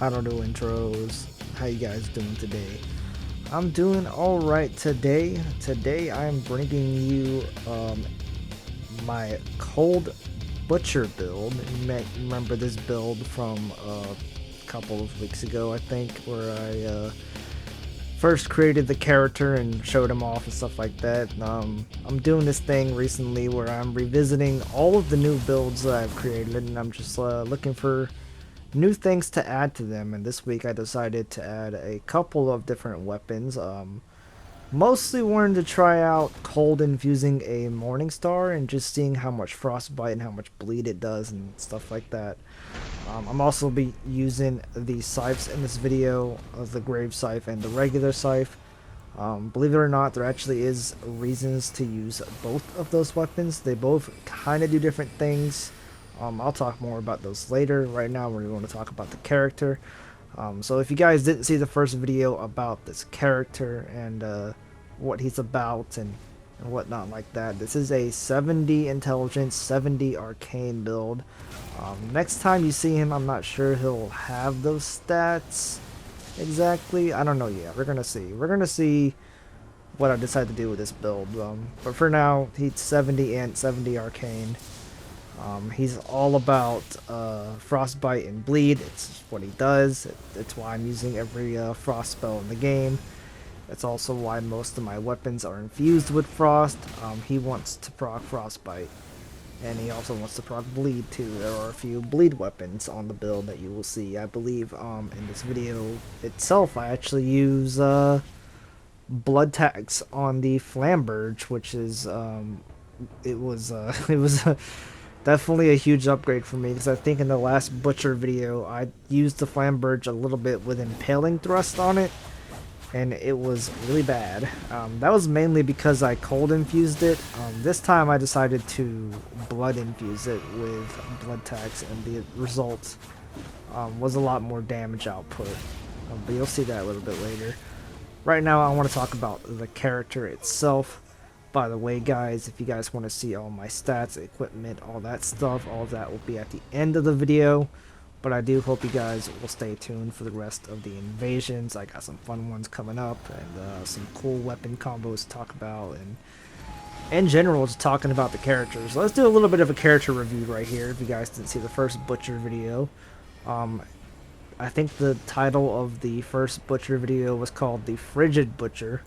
I don't do intros. How you guys doing today? I'm doing all right today. Today I'm bringing you my cold butcher build. You may remember this build from a couple of weeks ago, I think, where I first created the character and showed him off and stuff like that. I'm doing this thing recently where I'm revisiting all of the new builds that I've created, and I'm just looking for new things to add to them. And this week I decided to add a couple of different weapons. Mostly wanted to try out cold infusing a morning star and just seeing how much frostbite and how much bleed it does and stuff like that. I'm also be using the scythes in this video, the grave scythe and the regular scythe. Believe it or not, there actually is reasons to use both of those weapons. They both kind of do different things. I'll talk more about those later. Right now we're going to talk about the character. So if you guys didn't see the first video about this character and what he's about and whatnot like that, this is a 70 intelligence, 70 arcane build. Next time you see him, I'm not sure he'll have those stats exactly. I don't know yet. We're going to see. We're going to see what I decide to do with this build. But for now, he's 70 and 70 arcane. He's all about frostbite and bleed. It's what he does. It's why I'm using every frost spell in the game. That's also why most of my weapons are infused with frost. He wants to proc frostbite, and he also wants to proc bleed too. There are a few bleed weapons on the build that you will see. I believe in this video itself, I actually use blood tax on the Flamberge, which is it was definitely a huge upgrade for me, because I think in the last butcher video I used the Flamberge a little bit with impaling thrust on it, and it was really bad. That was mainly because I cold infused it. This time I decided to blood infuse it with blood tax, and the result was a lot more damage output. But you'll see that a little bit later. Right now I want to talk about the character itself. By the way, guys, if you guys want to see all my stats, equipment, all that stuff, all of that will be at the end of the video. But I do hope you guys will stay tuned for the rest of the invasions. I got some fun ones coming up, and some cool weapon combos to talk about, and in general, just talking about the characters. Let's do a little bit of a character review right here, if you guys didn't see the first Butcher video. I think the title of the first Butcher video was called The Frigid Butcher.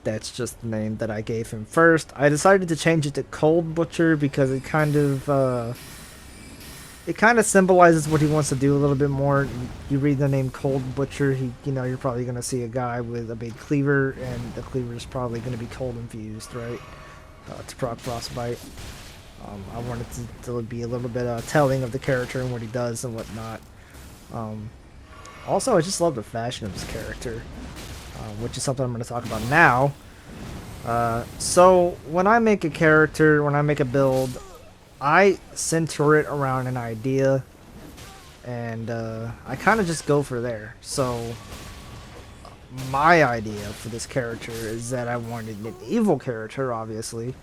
That's just the name that I gave him first. I decided to change it to Cold Butcher because it kind of symbolizes what he wants to do a little bit more. You read the name Cold Butcher, you're probably gonna see a guy with a big cleaver, and the cleaver is probably gonna be cold infused, right? To proc frostbite. I wanted to be a little bit telling of the character and what he does and whatnot. Also, I just love the fashion of his character, which is something I'm going to talk about now. So when I make a character, when I make a build, I center it around an idea, and I kind of just go for there. So my idea for this character is that I wanted an evil character, obviously,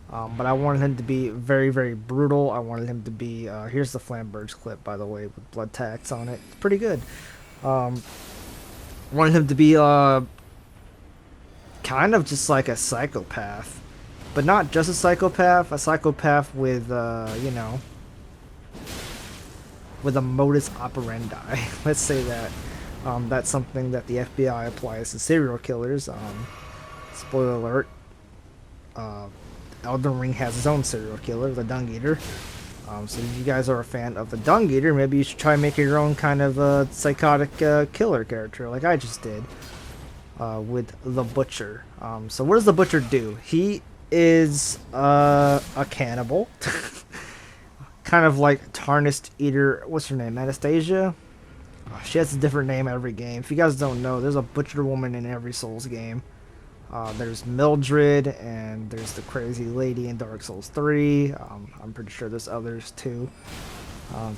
but I wanted him to be very, very brutal. I wanted him to be, here's the Flamberge clip, by the way, with blood tax on it. It's pretty good. Wanted him to be kind of just like a psychopath, but not just a psychopath with with a modus operandi. Let's say that. That's something that the FBI applies to serial killers. Spoiler alert, Elden Ring has its own serial killer, the Dung Eater. So if you guys are a fan of the Dung Eater, maybe you should try making your own kind of psychotic killer character, like I just did with the Butcher. So what does the Butcher do? He is a cannibal, kind of like Tarnished Eater. What's her name? Anastasia? Oh, she has a different name every game. If you guys don't know, there's a Butcher woman in every Souls game. There's Mildred, and there's the crazy lady in Dark Souls 3. I'm pretty sure there's others too.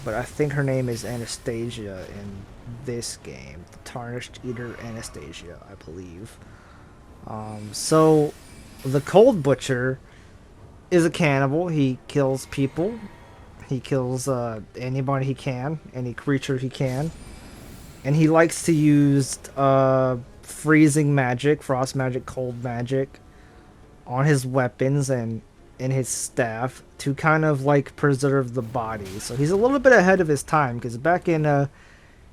But I think her name is Anastasia in this game. The Tarnished Eater Anastasia, I believe. So, the Cold Butcher is a cannibal. He kills people. He kills anybody he can, any creature he can. And he likes to use freezing magic, frost magic, cold magic on his weapons and in his staff to kind of like preserve the body. So he's a little bit ahead of his time, because back in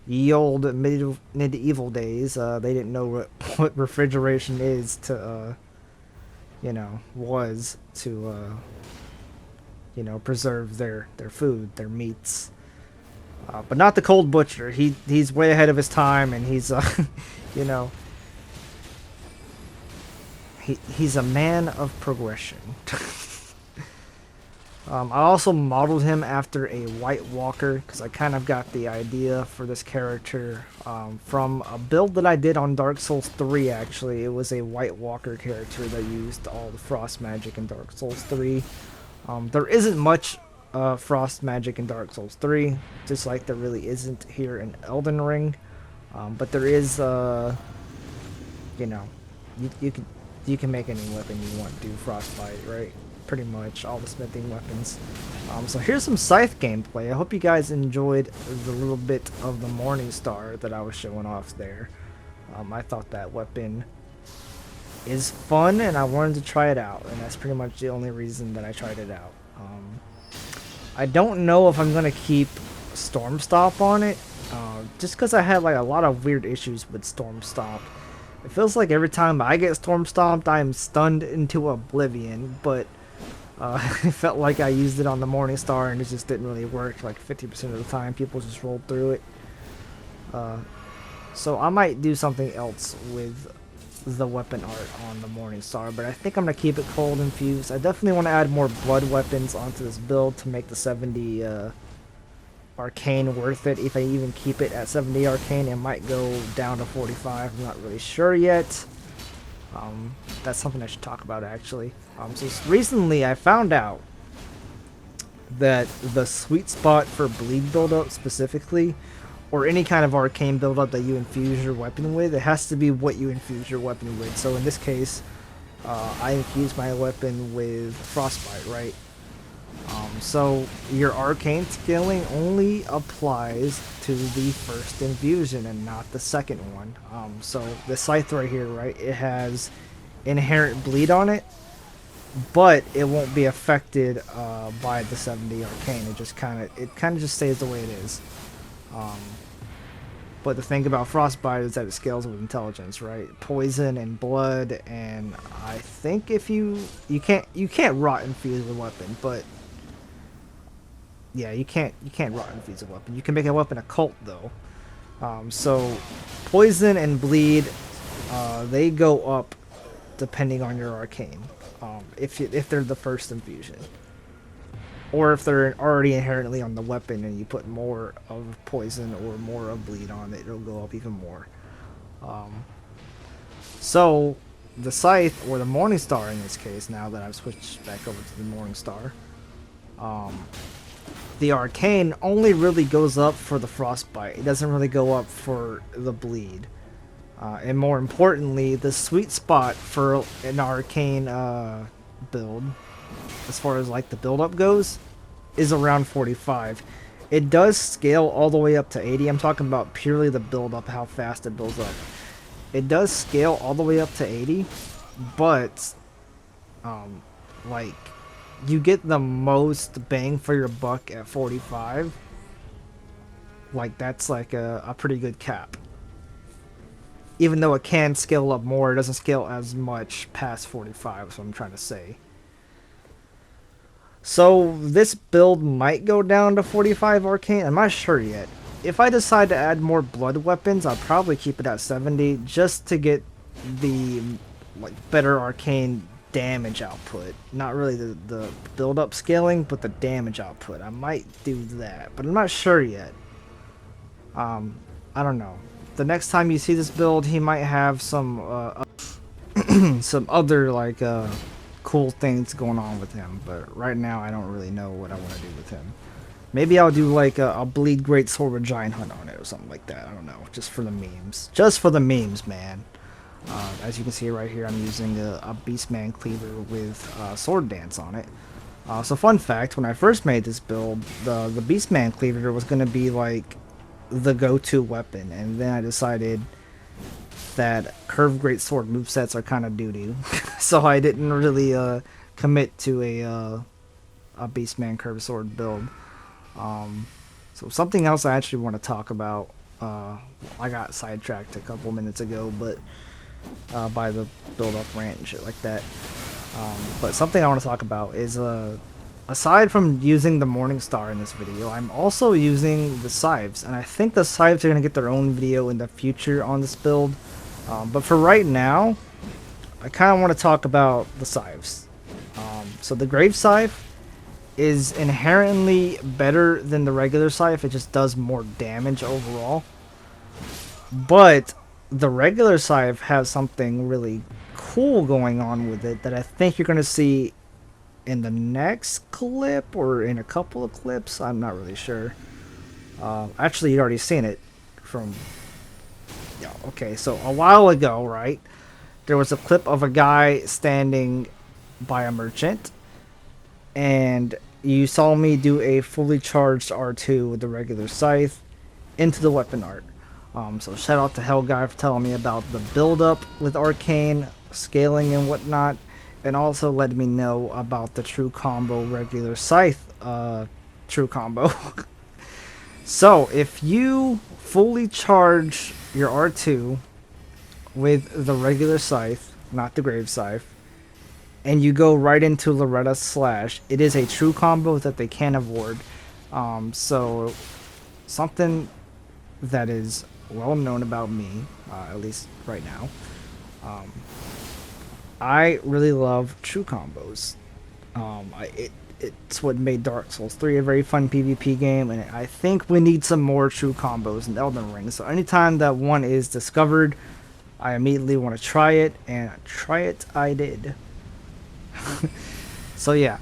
ye old medieval days, they didn't know what refrigeration is to, was to, preserve their food, their meats. But not the cold butcher. He's way ahead of his time, and he's, you know, he's a man of progression. I also modeled him after a White Walker, because I kind of got the idea for this character from a build that I did on Dark Souls 3, actually. It was a White Walker character that used all the frost magic in Dark Souls 3. There isn't much frost magic in Dark Souls 3, just like there really isn't here in Elden Ring. But there is, you can make any weapon you want do frostbite, right? Pretty much all the smithing weapons. So here's some scythe gameplay. I hope you guys enjoyed the little bit of the Morning Star that I was showing off there. I thought that weapon is fun, and I wanted to try it out, and that's pretty much the only reason that I tried it out. I don't know if I'm gonna keep Storm Stomp on it, just because I had like a lot of weird issues with Storm Stomp. It feels like every time I get Storm Stomped, I am stunned into oblivion, but it felt like I used it on the Morning Star and it just didn't really work. Like 50% of the time, people just rolled through it. So I might do something else with the weapon art on the Morning Star, but I think I'm going to keep it cold infused. I definitely want to add more blood weapons onto this build to make the 70 arcane worth it. If I even keep it at 70 arcane, it might go down to 45. I'm not really sure yet. That's something I should talk about, actually. So recently I found out that the sweet spot for bleed buildup specifically, or any kind of arcane buildup that you infuse your weapon with, it has to be what you infuse your weapon with. So in this case, I infused my weapon with frostbite, right? So your arcane scaling only applies to the first infusion and not the second one. So the scythe right here, right, it has inherent bleed on it, but it won't be affected by the 70 arcane. It kind of just stays the way it is. But the thing about frostbite is that it scales with intelligence, right? Poison and blood, and I think if you can't rot infuse a weapon, but yeah, you can't rot infuse a weapon. You can make a weapon a cult though. So poison and bleed, they go up depending on your arcane. If they're the first infusion, or if they're already inherently on the weapon and you put more of poison or more of bleed on it, it'll go up even more. So the scythe, or the Morning Star in this case, now that I've switched back over to the Morning Star, the arcane only really goes up for the frostbite. It doesn't really go up for the bleed. And more importantly, the sweet spot for an arcane build, as far as like the build-up goes, is around 45. It does scale all the way up to 80. I'm talking about purely the build-up, how fast it builds up. It does scale all the way up to 80, but like, you get the most bang for your buck at 45. Like, that's like a pretty good cap. Even though it can scale up more, it doesn't scale as much past 45, is what I'm trying to say. So this build might go down to 45 arcane. I'm not sure yet. If I decide to add more blood weapons, I'll probably keep it at 70 just to get the better arcane damage output. Not really the build up scaling, but the damage output. I might do that, but I'm not sure yet. I don't know. The next time you see this build, he might have some some other cool things going on with him, but right now I don't really know what I want to do with him. Maybe I'll do like a bleed great sword with giant hunt on it or something like that. I don't know, just for the memes. Just for the memes, man. As you can see right here, I'm using a Beastman cleaver with sword dance on it. So fun fact, when I first made this build, the Beastman Cleaver was going to be like the go-to weapon, and then I decided that curved greatsword movesets are kind of doo-doo. So I didn't really commit to a Beastman curved sword build. So something else I actually want to talk about, I got sidetracked a couple minutes ago, but by the build-up rant and shit like that. But something I want to talk about is, aside from using the Morningstar in this video, I'm also using the Scythes, and I think the Scythes are going to get their own video in the future on this build. But for right now, I kind of want to talk about the Scythes. So the Grave Scythe is inherently better than the regular Scythe, it just does more damage overall. But the regular Scythe has something really cool going on with it that I think you're going to see in the next clip or in a couple of clips. I'm not really sure. Actually, you've already seen it from... Yeah, okay, so a while ago, right, there was a clip of a guy standing by a merchant, and you saw me do a fully charged R2 with the regular Scythe into the weapon art. So shout out to Hell Guy for telling me about the build up with Arcane, scaling and whatnot, and also letting me know about the true combo regular Scythe true combo. So if you fully charge your R2 with the regular Scythe, not the Grave Scythe, and you go right into Loretta's Slash, it is a true combo that they can't avoid. So something that is well known about me, at least right now. I really love true combos. It's what made Dark Souls 3 a very fun PvP game, and I think we need some more true combos in Elden Ring. So anytime that one is discovered, I immediately want to try it, and try it I did. So yeah,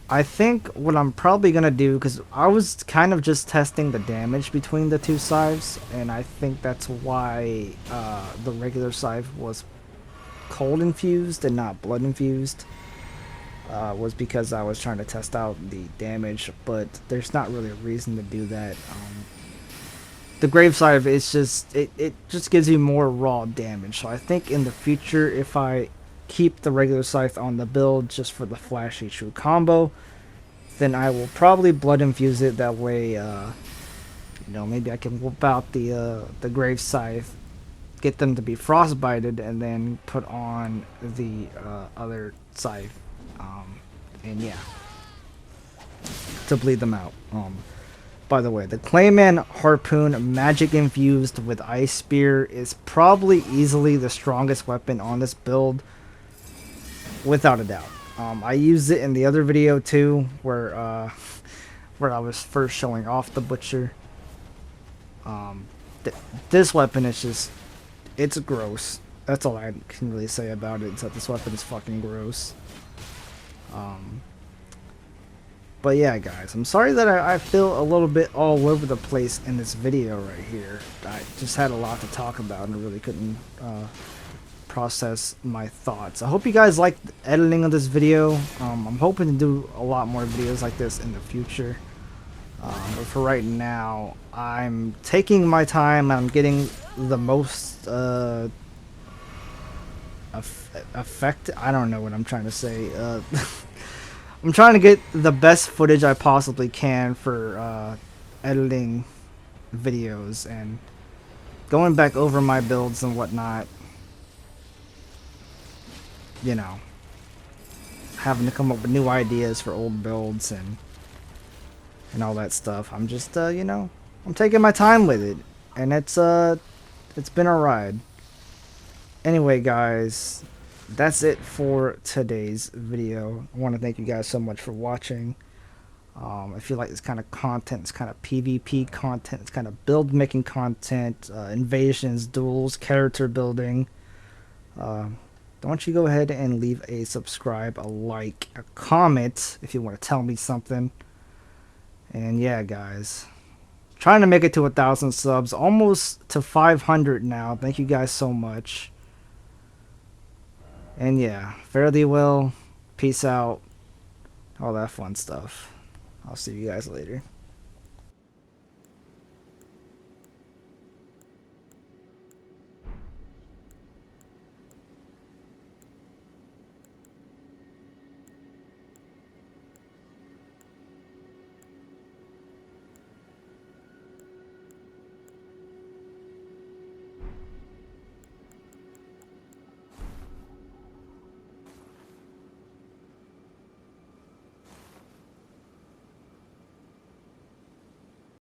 I think what I'm probably gonna do, because I was kind of just testing the damage between the two scythes, and I think that's why the regular scythe was cold infused and not blood infused, was because I was trying to test out the damage, but there's not really a reason to do that. The grave scythe is just, it just gives you more raw damage, so I think in the future, if I keep the regular scythe on the build just for the flashy true combo, then I will probably blood infuse it. That way, maybe I can whip out the grave scythe, get them to be frostbited, and then put on the other scythe, and yeah, to bleed them out. By the way, the Clayman Harpoon magic infused with Ice Spear is probably easily the strongest weapon on this build, without a doubt. I used it in the other video too, where I was first showing off the Butcher. This weapon is just, it's gross. That's all I can really say about it, is that this weapon is fucking gross. But yeah, guys, I'm sorry that I feel a little bit all over the place in this video right here. I just had a lot to talk about and really couldn't process my thoughts. I hope you guys liked the editing of this video. I'm hoping to do a lot more videos like this in the future. But for right now, I'm taking my time. I'm getting the most effect. I don't know what I'm trying to say. I'm trying to get the best footage I possibly can for editing videos and going back over my builds and whatnot. You know, having to come up with new ideas for old builds and all that stuff. I'm just, I'm taking my time with it, and it's been a ride. Anyway, guys, that's it for today's video. I want to thank you guys so much for watching. I feel like this kind of content, it's kind of PvP content, it's kind of build making content, invasions, duels, character building. Don't you go ahead and leave a subscribe, a like, a comment if you want to tell me something. And yeah, guys, trying to make it to 1,000 subs, almost to 500 now. Thank you guys so much. And yeah, fare thee well, peace out, all that fun stuff. I'll see you guys later.